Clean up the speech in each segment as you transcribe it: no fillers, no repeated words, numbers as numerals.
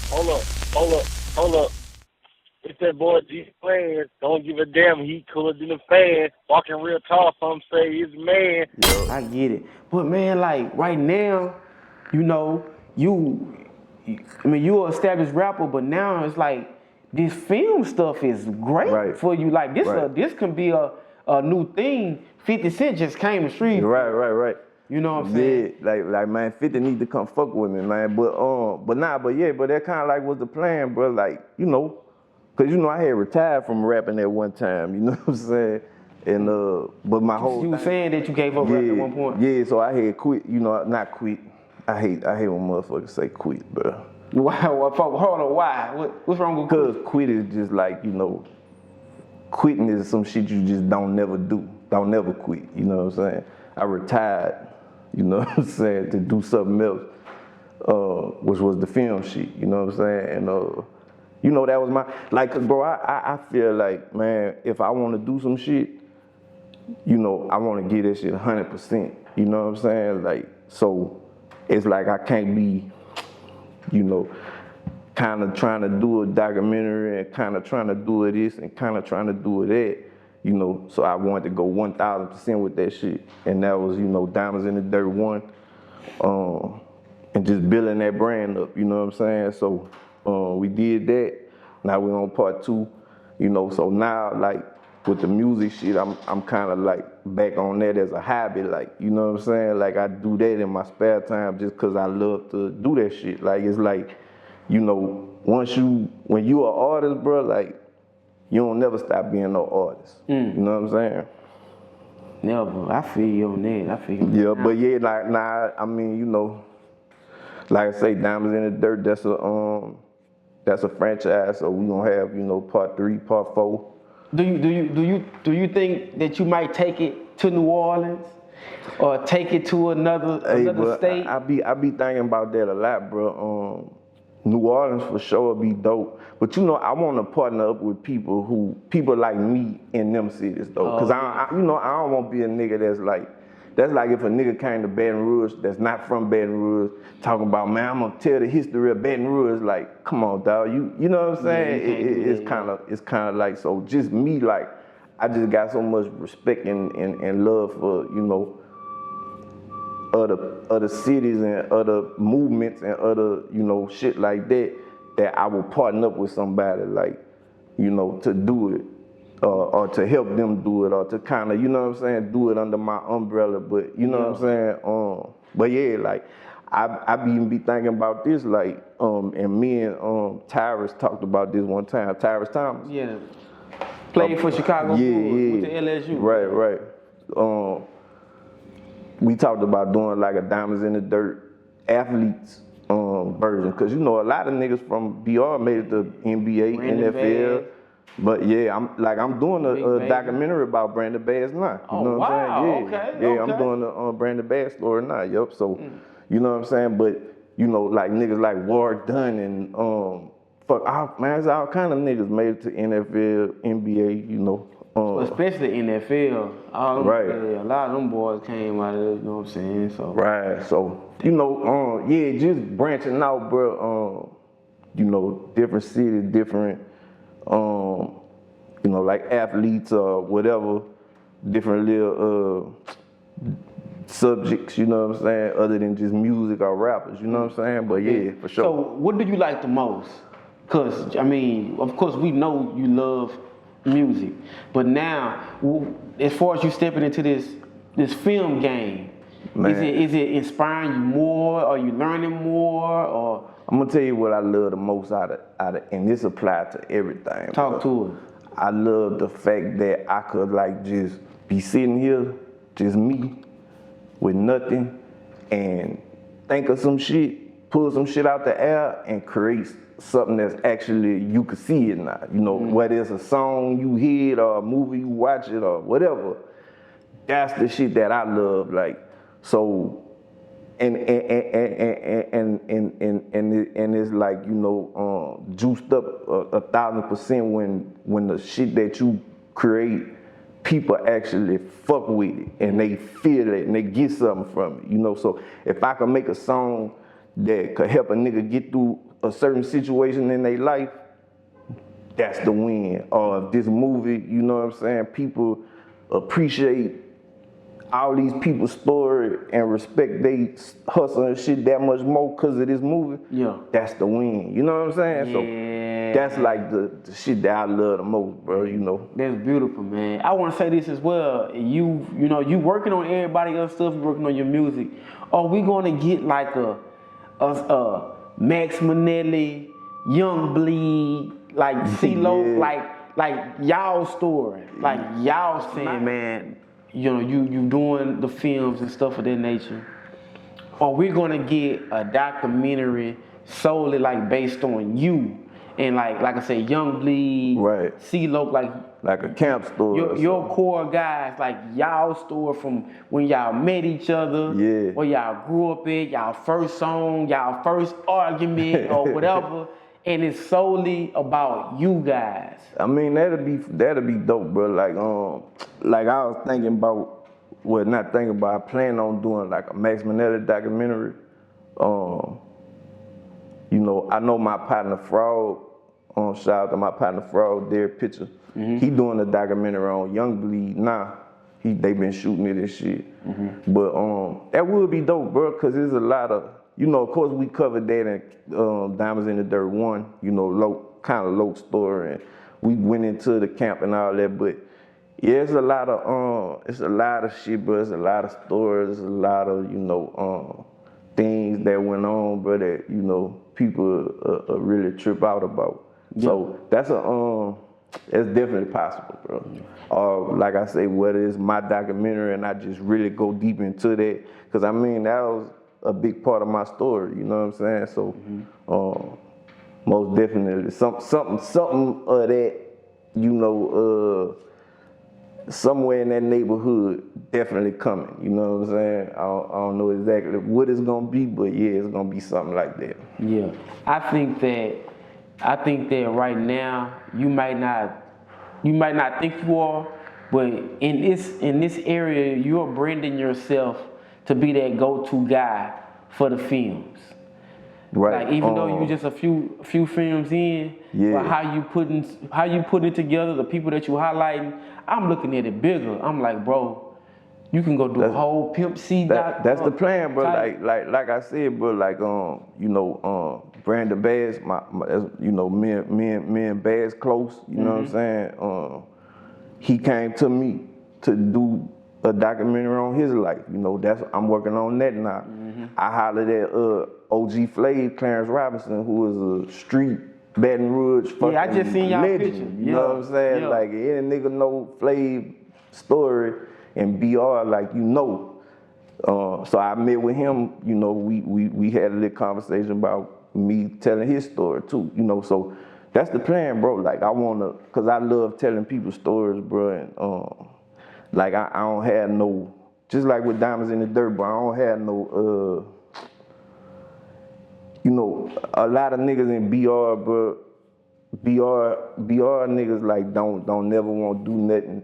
Hold up, hold up, hold up. It's that boy G Plans. Don't give a damn. He cooler than a fan. Walking real tall. Some say he's a man. Yo. I get it. But man, like right now, you know, I mean, you're an established rapper, but now it's like this film stuff is great Right. for you. Like this, Right. this can be a new thing. 50 Cent just came to street. Right. You know what I'm saying? Yeah, like man, 50 need to come fuck with me, man. But that kind of like was the plan, bro. Like, cause I had retired from rapping at one time. You know what I'm saying? And but my whole You were thing, saying that you gave up rap at one point. yeah. So I had quit. Not quit. I hate when motherfuckers say quit, bro. Why? Hold on. Why? What's wrong with Cause quit is just like quitting is some shit you just don't never do. Don't never quit. You know what I'm saying? I retired. You know what I'm saying, to do something else, which was the film shit, you know what I'm saying? And, that was my, like, cause bro, I feel like, man, if I want to do some shit, I want to give that shit 100%, you know what I'm saying? Like, so it's like I can't be, kind of trying to do a documentary and kind of trying to do it this and kind of trying to do it that. So I wanted to go 1,000% with that shit. And that was, Diamonds in the Dirt 1. And just building that brand up, you know what I'm saying? So we did that. Now we're on part 2, so now like with the music shit, I'm kind of like back on that as a hobby, like, you know what I'm saying? Like I do that in my spare time just cause I love to do that shit. Like it's like, when you an artist, bro, like, you don't never stop being no artist. You know what I'm saying? Never. I feel you on that. I feel you. Yeah, but yeah, like nah, I mean, like I say, Diamonds in the Dirt, that's a franchise, so we gonna have, part 3, part 4. Do you think that you might take it to New Orleans or take it to another state? I be thinking about that a lot, bro. New Orleans for sure be dope, but I want to partner up with people like me in them cities though, cause I don't want to be a nigga that's like if a nigga came to Baton Rouge that's not from Baton Rouge talking about, man, I'm gonna tell the history of Baton Rouge. Like, come on, dog, you know what I'm saying? It's kind of like, so just me, like, I just got so much respect and love for other cities and other movements and other, shit like that, that I will partner up with somebody like, to do it, or to help them do it, or to kind of, do it under my umbrella. But you know what I'm saying? But yeah, like I be thinking about this, like, and me and Tyrus talked about this one time. Tyrus Thomas. Yeah. Played for Chicago Bulls, went to LSU. Right. We talked about doing like a Diamonds in the Dirt athletes version, cause a lot of niggas from BR made it to NBA, NFL. But yeah, I'm doing a documentary about Brandon Bass now. You know what I'm saying? Yeah, I'm doing a Brandon Bass story now. Yup. So, you know what I'm saying? But like niggas like Ward Dunn and there's all kind of niggas made it to NFL, NBA. Especially NFL. Right. A lot of them boys came out of it, you know what I'm saying? So. Right. So, just branching out, bro. Different cities, different, like athletes or whatever, different little subjects, you know what I'm saying, other than just music or rappers, you know what I'm saying? But yeah, for sure. So what do you like the most? Because, I mean, of course we know you love music, but now, as far as you stepping into this film game, is it inspiring you more? Are you learning more? Or I'm gonna tell you what I love the most out of, and this applies to everything. Talk to us. I love the fact that I could like just be sitting here, just me, with nothing, and think of some shit, pull some shit out the air, and create something that's actually, you can see it now. Whether it's a song you hear or a movie you watch it or whatever. That's the shit that I love. Like, so, and it's like, juiced up 1,000% when the shit that you create, people actually fuck with it and they feel it and they get something from it. So if I can make a song that could help a nigga get through a certain situation in their life, that's the win. Or if this movie, you know what I'm saying, people appreciate all these people's story and respect they hustle and shit that much more because of this movie, that's the win. You know what I'm saying? Yeah. So that's like the shit that I love the most, bro, you know. That's beautiful, man. I want to say this as well. You know, you working on everybody else stuff, you working on your music. Are we going to get like a Max Minelli, Young Bleed, like CeeLo, like y'all story, like y'all saying, man, you know, you doing the films and stuff of that nature? Or we're gonna get a documentary solely like based on you and like I said, Young Bleed, right, CeeLo, like a camp story. Your core guys, like y'all story from when y'all met each other, where y'all grew up at, y'all first song, y'all first argument or whatever, and it's solely about you guys. I mean, that'd be dope, bro. Like I was thinking about, well, not thinking about, I plan on doing like a Max Minelli documentary. You know, I know my partner Fraud, shout out to my partner Fraud, Derek Pitcher. He doing a documentary on Young Bleed now. They been shooting it and shit. But that would be dope, bro, cause there's a lot of, you know, of course we covered that in Diamonds in the Dirt 1, you know, kind of low story, and we went into the camp and all that, but yeah, it's a lot of shit, bro. It's a lot of stories, a lot of, you know, things that went on, bro, that, you know, people really trip out about. So that's it's definitely possible, bro. Or like I say, whether it's my documentary and I just really go deep into that, because I mean, that was a big part of my story, you know what I'm saying? So most definitely something of that, you know, somewhere in that neighborhood definitely coming, you know what I'm saying? I don't know exactly what it's gonna be, but yeah, it's gonna be something like that. Yeah, I think that right now you might not think you are, but in this area you're branding yourself to be that go-to guy for the films. Right. Like even though you just a few films in, but how you putting it together, the people that you highlighting, I'm looking at it bigger. I'm like, bro, you can go do a whole Pimp C. That's the plan, bro. Like I said, bro. Like you know, Brandon Bass, my you know, me and Bass close. You know what I'm saying? He came to me to do a documentary on his life. You know, I'm working on that now. I hollered at OG Flav, Clarence Robinson, who is a street Baton Rouge fucking I just seen y'all legend. picture. You know what I'm saying? Like any nigga know Flav story and BR, like, you know. So I met with him, you know, we had a little conversation about me telling his story too, you know. So that's the plan, bro. Like cause I love telling people stories, bro, and like I don't have no, just like with Diamonds in the Dirt, bro, I don't have no you know, a lot of niggas in BR, bro, BR niggas like don't never want to do nothing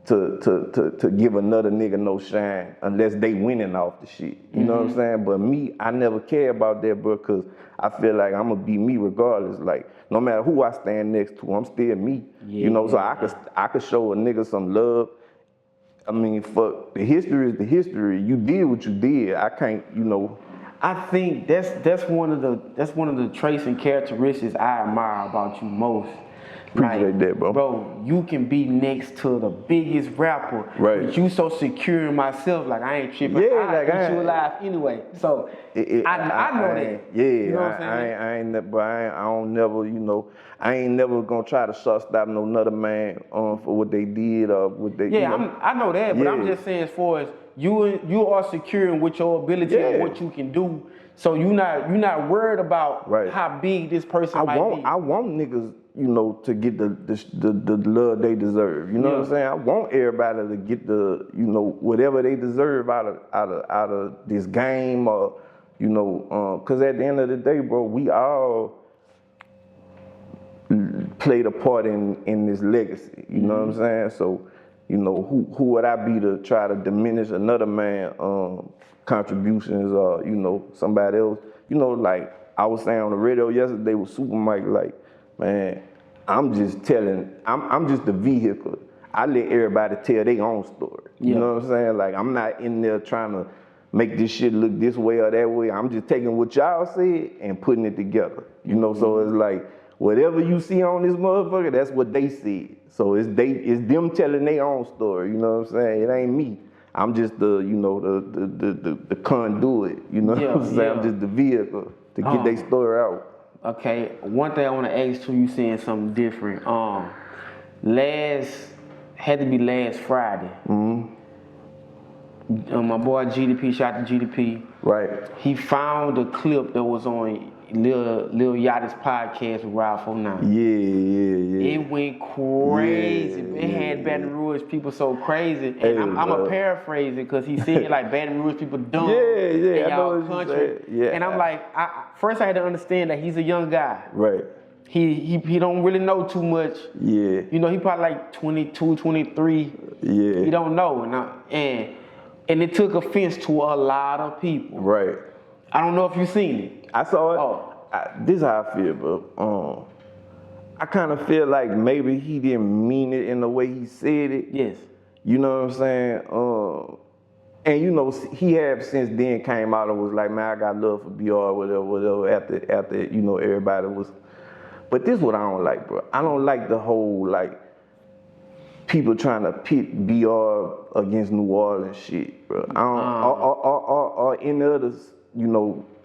to give another nigga no shine unless they winning off the shit. You know what I'm saying? But me, I never care about that, bro, cause I feel like I'm gonna be me regardless. Like no matter who I stand next to, I'm still me. You know, so I could show a nigga some love. I mean, fuck, the history is the history. You did what you did. I can't, you know. I think that's one of the traits and characteristics I admire about you most. Appreciate that, bro. Bro, you can be next to the biggest rapper, right? But you so secure in myself, like I ain't tripping. Yeah, like I you alive anyway. So I know that. Yeah, you know what I'm saying? I don't never, you know, I ain't never gonna try to shut stop no another man for what they did or what they. Yeah, you know? I know that, but I'm just saying as far as you are secure in with your ability and what you can do. So you're not worried about how big this person might be. I want niggas, you know, to get the love they deserve. You know what I'm saying? I want everybody to get the, you know, whatever they deserve out of this game, or, you know, cause at the end of the day, bro, we all played a part in this legacy. You know what I'm saying? So, you know, who would I be to try to diminish another man's contributions, or, you know, somebody else like I was saying on the radio yesterday with Super Mike, like, man, I'm just the vehicle. I let everybody tell their own story. You know what I'm saying? Like, I'm not in there trying to make this shit look this way or that way. I'm just taking what y'all said and putting it together. So it's like, whatever you see on this motherfucker, that's what they said. So it's them telling their own story, you know what I'm saying? It ain't me. I'm just the conduit, you know what I'm saying? I'm just the vehicle to get their story out. Okay, one thing I want to ask too, you saying something different. Had to be last Friday. My boy GDP, shout out to GDP. Right. He found a clip that was on Lil Yachty's podcast with Ralph 49. Yeah. It went crazy. It had Baton Rouge people so crazy. And I'm going to paraphrase it because he said like Baton Rouge people dumb in y'all country. And I'm like, first I had to understand that he's a young guy. Right. He don't really know too much. Yeah. He probably like 22, 23. Yeah. He don't know. And it took offense to a lot of people. Right. I don't know if you seen it. I saw it. This is how I feel, bro. I kind of feel like maybe he didn't mean it in the way he said it. Yes. You know what I'm saying? And he have since then came out and was like, man, I got love for BR, whatever, after everybody was. But this is what I don't like, bro. I don't like the whole, like, people trying to pit BR against New Orleans shit, bro. I don't, or any others,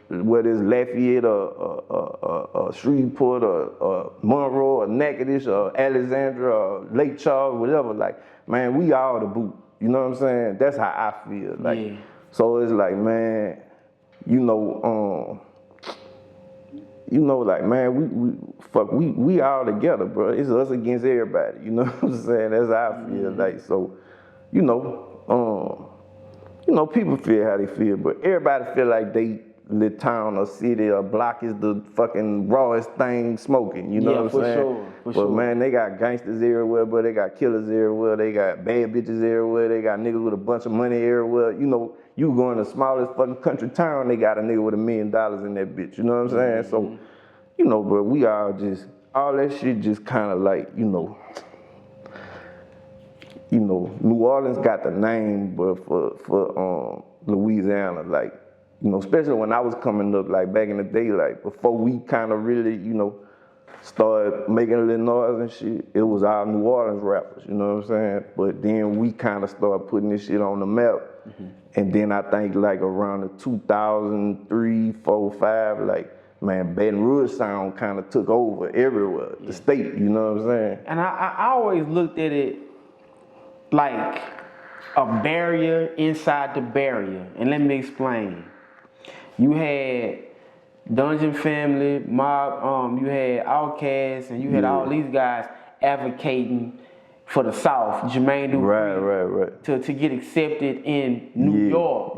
whether it's Lafayette or Shreveport or Monroe or Natchitoches or Alexandria or Lake Charles, whatever. Like, man, we all the boot. You know what I'm saying? That's how I feel. Like, so it's like, man, like, man, we all together, bro. It's us against everybody. You know what I'm saying? That's how I feel. Like, so, people feel how they feel, but everybody feel like they little town or city or block is the fucking rawest thing smoking. You know what I'm saying? For sure. Man, they got gangsters everywhere, but they got killers everywhere. They got bad bitches everywhere. They got niggas with a bunch of money everywhere. You go in the smallest fucking country town, they got a nigga with $1 million in that bitch. You know what I'm saying? So, but we all that shit just kind of like, New Orleans got the name, but for Louisiana, like, especially when I was coming up, like back in the day, like before we kind of really, started making a little noise and shit, it was our New Orleans rappers, you know what I'm saying? But then we kind of started putting this shit on the map. And then I think like around the 2003, 4, 5, like, man, Baton Rouge sound kind of took over everywhere, the state, you know what I'm saying? And I always looked at it like a barrier inside the barrier. And let me explain. You had Dungeon Family, Mob, you had Outkast, and you had all these guys advocating for the South, Jermaine Dupri, right. to get accepted in New York.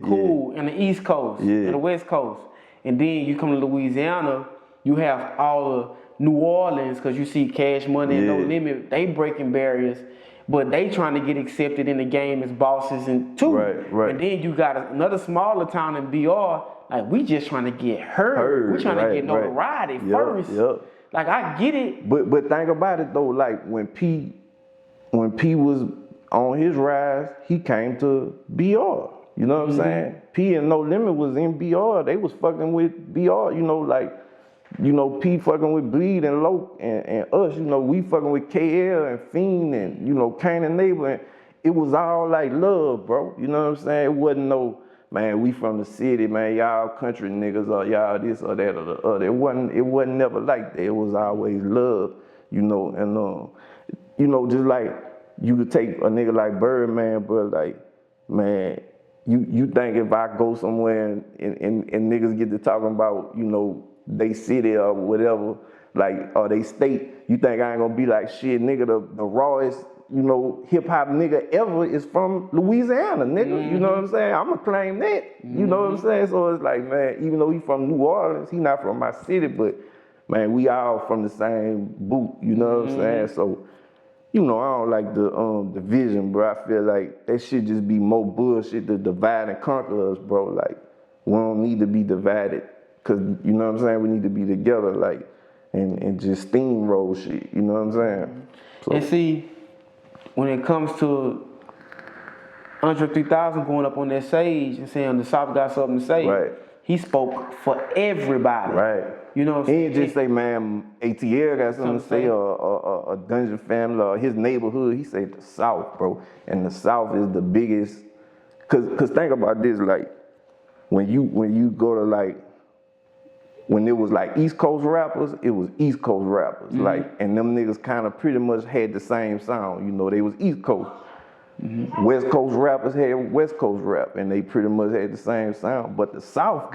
Cool, in the East Coast, in the West Coast. And then you come to Louisiana, you have all of New Orleans, because you see Cash Money and No Limit, they breaking barriers, but they trying to get accepted in the game as bosses and too. Right. And then you got another smaller town in BR, like we just trying to get heard. We trying to get notoriety first. Like I get it. But think about it though, like when P was on his rise, he came to BR. You know what I'm saying? P and No Limit was in BR. They was fucking with BR, P fucking with Bleed and Loke and us, we fucking with KL and Fiend and, Kane and Neighbor. And it was all like love, bro. You know what I'm saying? It wasn't no, man, we from the city, man, y'all country niggas or y'all this or that or the other. It wasn't never like that. It was always love, and just like you could take a nigga like Birdman, but like, man, you think if I go somewhere and niggas get to talking about, they city or whatever, like, or they state, you think I ain't gonna be like, shit, nigga, the rawest, hip hop nigga ever is from Louisiana, nigga. You know what I'm saying? I'ma claim that. You know what I'm saying? So it's like, man, even though he from New Orleans, he not from my city, but man, we all from the same boot. You know what I'm saying? So, I don't like the division, bro. I feel like that shit just be more bullshit to divide and conquer us, bro. Like, we don't need to be divided. cause you know what I'm saying. We need to be together, like, and just steamroll shit. You know what I'm saying? So, And see, when it comes to Andre 3000 going up on that stage and saying the South got something to say, right. he spoke for everybody. Right. You know what I'm He saying? ain't just say, man, ATL got something to say, or a Dungeon family, or his neighborhood. He said the South, bro. And the South is the biggest. Cause think about this, like, when you go to, like, when it was like East Coast rappers, it was East Coast rappers. Mm-hmm. Like, and them niggas kind of pretty much had the same sound. You know, they was East Coast. Mm-hmm. West Coast rappers had West Coast rap, and they pretty much had the same sound. But the South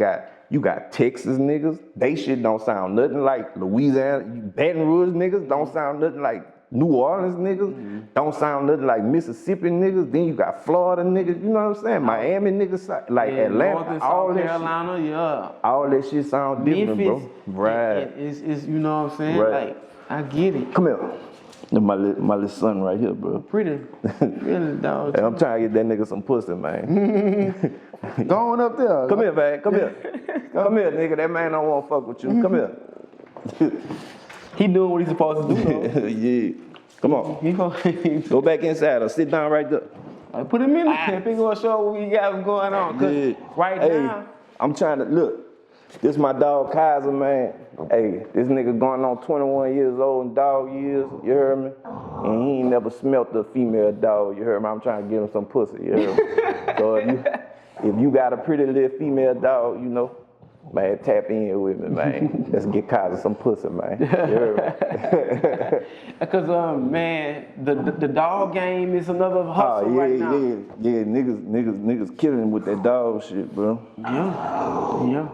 you got Texas niggas, they shit don't sound nothing like Louisiana. Baton Rouge niggas don't sound nothing like New Orleans niggas, don't sound nothing like Mississippi niggas. Then you got Florida niggas, you know what I'm saying? Miami niggas, like Atlanta, North and all South that Carolina, shit, yeah. all that shit sound different, Memphis, bro. Right. Is you know what I'm saying? Right. Like, I get it. Come here. My little son right here, bro. Pretty, really, dog. Hey, I'm trying to get that nigga some pussy, man. Going up there. Come here, man. Come here. Come here, nigga. That man don't want to fuck with you. Come here. He doing what he's supposed to do, though. Yeah. Come on. He gonna Go back inside or sit down right there. put him in there. He gonna show what we got going on. Cause right now, I'm trying to look. This my dog Kaiser, man. Hey, this nigga going on 21 years old in dog years, you heard me? And he ain't never smelt a female dog, you heard me? I'm trying to get him some pussy, you heard me? So if you got a pretty little female dog, you know, man, tap in with me, man. Let's get Kaiser some pussy, man. You heard me? Cause man, the dog game is another hustle right now. Yeah, niggas killing with that dog shit, bro. Yeah.